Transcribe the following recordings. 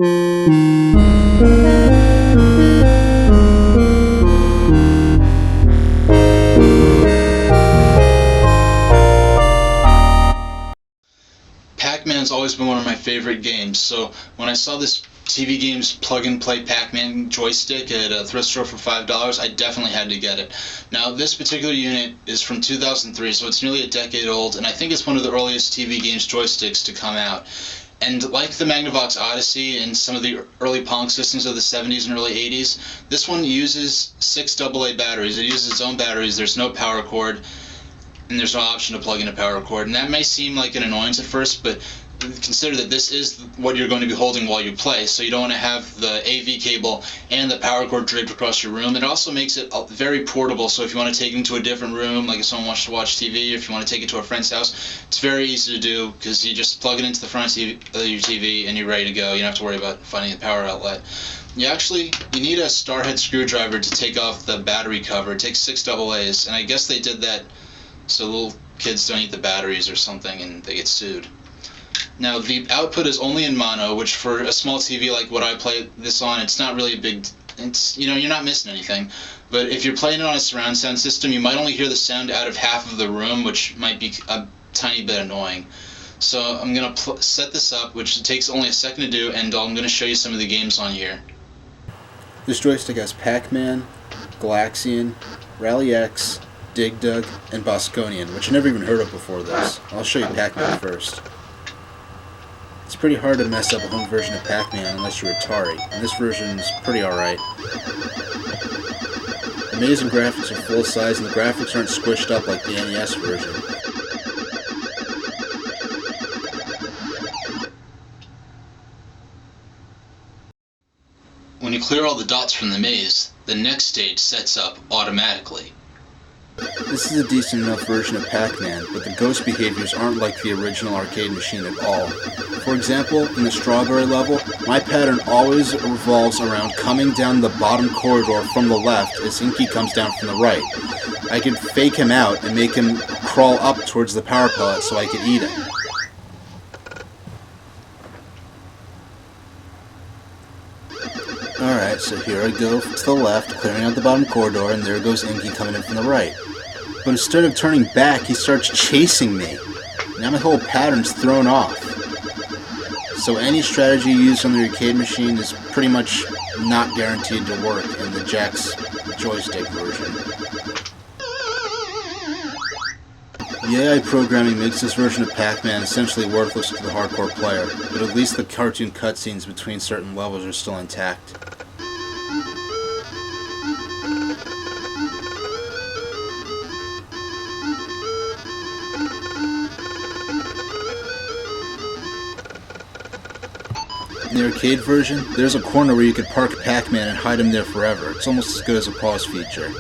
Pac-Man's always been one of my favorite games, so when I saw this TV Games plug-and-play Pac-Man joystick at a thrift store for $5, I definitely had to get it. Now, this particular unit is from 2003, so it's nearly a decade old, and I think it's one of the earliest TV Games joysticks to come out. And like the Magnavox Odyssey and some of the early Pong systems of the 70s and early 80s, this one uses 6 AA batteries. It uses its own batteries, there's no power cord, and there's no option to plug in a power cord. And that may seem like an annoyance at first, but consider that this is what you're going to be holding while you play, so you don't want to have the AV cable and the power cord draped across your room. It also makes it very portable, so if you want to take it into a different room, like if someone wants to watch TV, or if you want to take it to a friend's house, it's very easy to do, because you just plug it into the front of your TV and you're ready to go. You don't have to worry about finding the power outlet. You need a star head screwdriver to take off the battery cover. It takes 6 AA's, and I guess they did that so little kids don't eat the batteries or something and they get sued. Now, the output is only in mono, which for a small TV like what I play this on, it's not really a big, you're not missing anything. But if you're playing it on a surround sound system, you might only hear the sound out of half of the room, which might be a tiny bit annoying. So I'm going to set this up, which takes only a second to do, and I'm going to show you some of the games on here. This joystick has Pac-Man, Galaxian, Rally X, Dig Dug, and Bosconian, which I never even heard of before this. I'll show you Pac-Man first. It's pretty hard to mess up a home version of Pac-Man unless you're Atari, and this version is pretty alright. Amazing graphics are full size, and the graphics aren't squished up like the NES version. When you clear all the dots from the maze, the next stage sets up automatically. This is a decent enough version of Pac-Man, but the ghost behaviors aren't like the original arcade machine at all. For example, in the strawberry level, my pattern always revolves around coming down the bottom corridor from the left as Inky comes down from the right. I could fake him out and make him crawl up towards the power pellet so I could eat him. Alright, so here I go to the left, clearing out the bottom corridor, and there goes Inky coming in from the right. But instead of turning back, he starts chasing me. Now my whole pattern's thrown off. So any strategy used on the arcade machine is pretty much not guaranteed to work in the Jakks joystick version. The AI programming makes this version of Pac-Man essentially worthless to the hardcore player, but at least the cartoon cutscenes between certain levels are still intact. In the arcade version, there's a corner where you could park Pac-Man and hide him there forever. It's almost as good as a pause feature.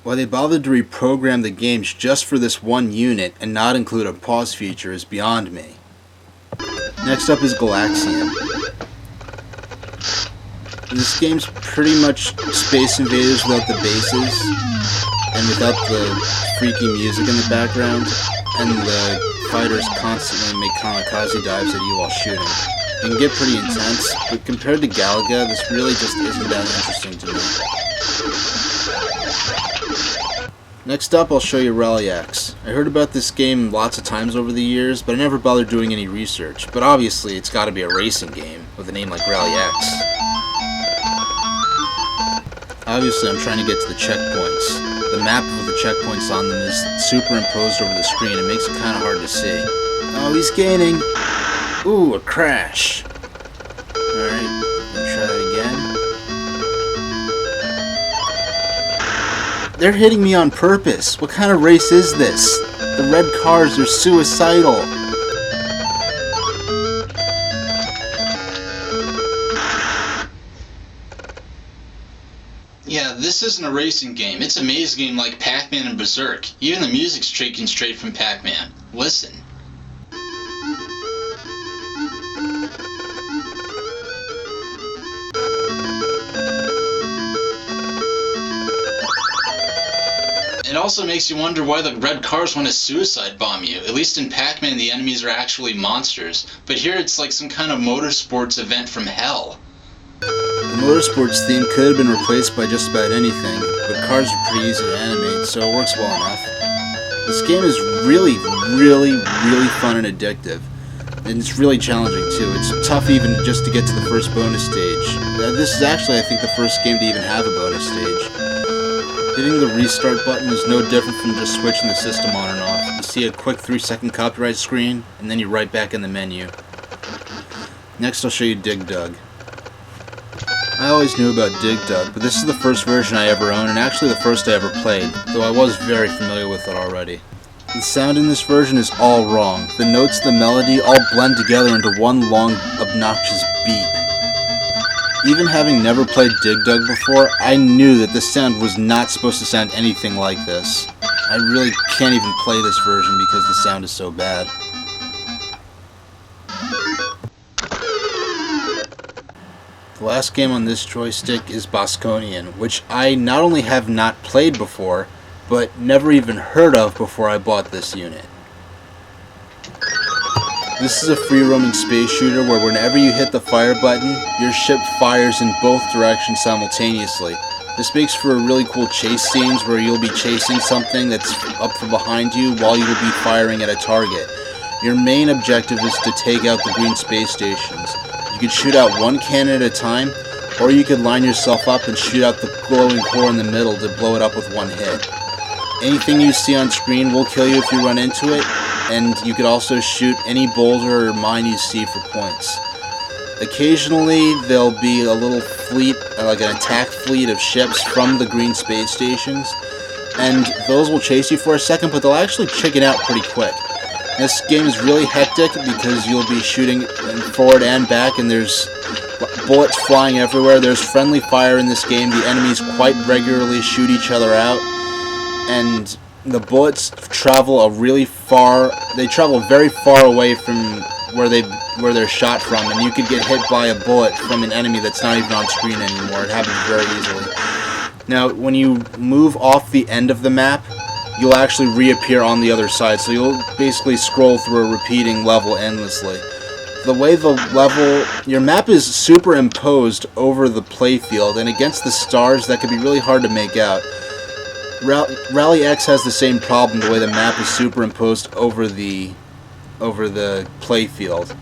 Why they bothered to reprogram the games just for this one unit and not include a pause feature is beyond me. Next up is Galaxian. This game's pretty much Space Invaders without the bases, and without the freaky music in the background, and the fighters constantly make kamikaze dives at you while shooting. It can get pretty intense, but compared to Galaga, this really just isn't that interesting to me. Next up, I'll show you Rally X. I heard about this game lots of times over the years, but I never bothered doing any research. But obviously, it's gotta be a racing game with a name like Rally X. Obviously, I'm trying to get to the checkpoints. The map with the checkpoints on them is superimposed over the screen. It makes it kind of hard to see. Oh, he's gaining. Ooh, a crash. Alright, let's try that again. They're hitting me on purpose. What kind of race is this? The red cars are suicidal. Yeah, this isn't a racing game. It's a maze game like Pac-Man and Berserk. Even the music's taken straight from Pac-Man. Listen. And It also makes you wonder why the red cars want to suicide bomb you. At least in Pac-Man the enemies are actually monsters, but here it's like some kind of motorsports event from hell. The motorsports theme could have been replaced by just about anything, but cars are pretty easy to animate, so it works well enough. This game is really fun and addictive, and it's really challenging too. It's tough even just to get to the first bonus stage. This is actually, I think, the first game to even have a bonus stage. Hitting the restart button is no different from just switching the system on and off. You see a quick 3-second copyright screen, and then you're right back in the menu. Next I'll show you Dig Dug. I always knew about Dig Dug, but this is the first version I ever owned, and actually the first I ever played, though I was very familiar with it already. The sound in this version is all wrong. The notes and the melody all blend together into one long, obnoxious beat. Even having never played Dig Dug before, I knew that this sound was not supposed to sound anything like this. I really can't even play this version because the sound is so bad. The last game on this joystick is Bosconian, which I not only have not played before, but never even heard of before I bought this unit. This is a free-roaming space shooter where whenever you hit the fire button, your ship fires in both directions simultaneously. This makes for really cool chase scenes where you'll be chasing something that's up from behind you while you'll be firing at a target. Your main objective is to take out the green space stations. You could shoot out one cannon at a time, or you could line yourself up and shoot out the glowing core in the middle to blow it up with one hit. Anything you see on screen will kill you if you run into it, and you could also shoot any boulder or mine you see for points. Occasionally there'll be a little fleet, like an attack fleet of ships from the green space stations, and those will chase you for a second, but they'll actually chicken out pretty quick. This game is really hectic because you'll be shooting forward and back, and there's bullets flying everywhere. There's friendly fire in this game. The enemies quite regularly shoot each other out, and the bullets travel very far away from where they're shot from, and you could get hit by a bullet from an enemy that's not even on screen anymore. It happens very easily. Now, when you move off the end of the map, you'll actually reappear on the other side, so you'll basically scroll through a repeating level endlessly. The way your map is superimposed over the playfield, and against the stars, that can be really hard to make out. Rally X has the same problem, the way the map is superimposed over the playfield.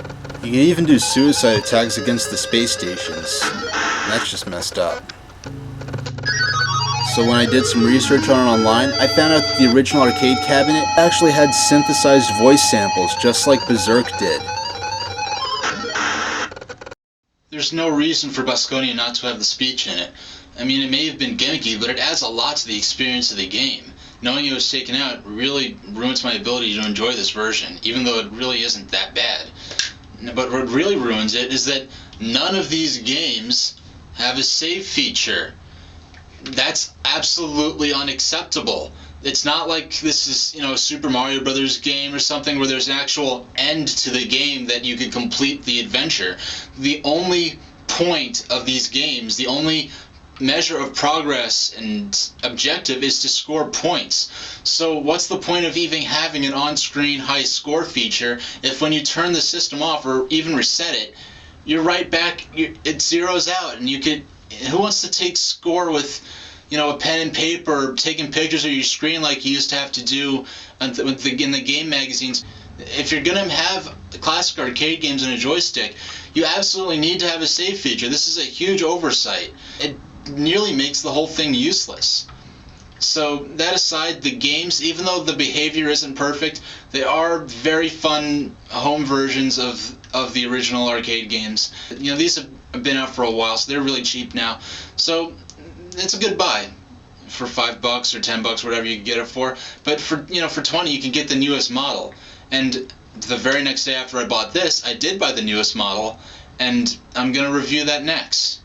You can even do suicide attacks against the space stations. That's just messed up. So when I did some research on it online, I found out that the original arcade cabinet actually had synthesized voice samples, just like Berserk did. There's no reason for Bosconian not to have the speech in it. I mean, it may have been gimmicky, but it adds a lot to the experience of the game. Knowing it was taken out really ruins my ability to enjoy this version, even though it really isn't that bad. But what really ruins it is that none of these games have a save feature. That's absolutely unacceptable. It's not like this is, a Super Mario Brothers game or something where there's an actual end to the game that you can complete the adventure. The only point of these games, the only measure of progress and objective is to score points. So what's the point of even having an on-screen high score feature if when you turn the system off or even reset it, you're right back, it zeroes out, and who wants to take score with a pen and paper, or taking pictures of your screen like you used to have to do in the game magazines? If you're going to have classic arcade games on a joystick, you absolutely need to have a save feature. This is a huge oversight. It nearly makes the whole thing useless. So that aside, the games, even though the behavior isn't perfect, they are very fun home versions of the original arcade games. These have been out for a while, so they're really cheap now. So it's a good buy for $5 or $10, whatever you can get it for. But for for 20, you can get the newest model. And the very next day after I bought this, I did buy the newest model, and I'm gonna review that next.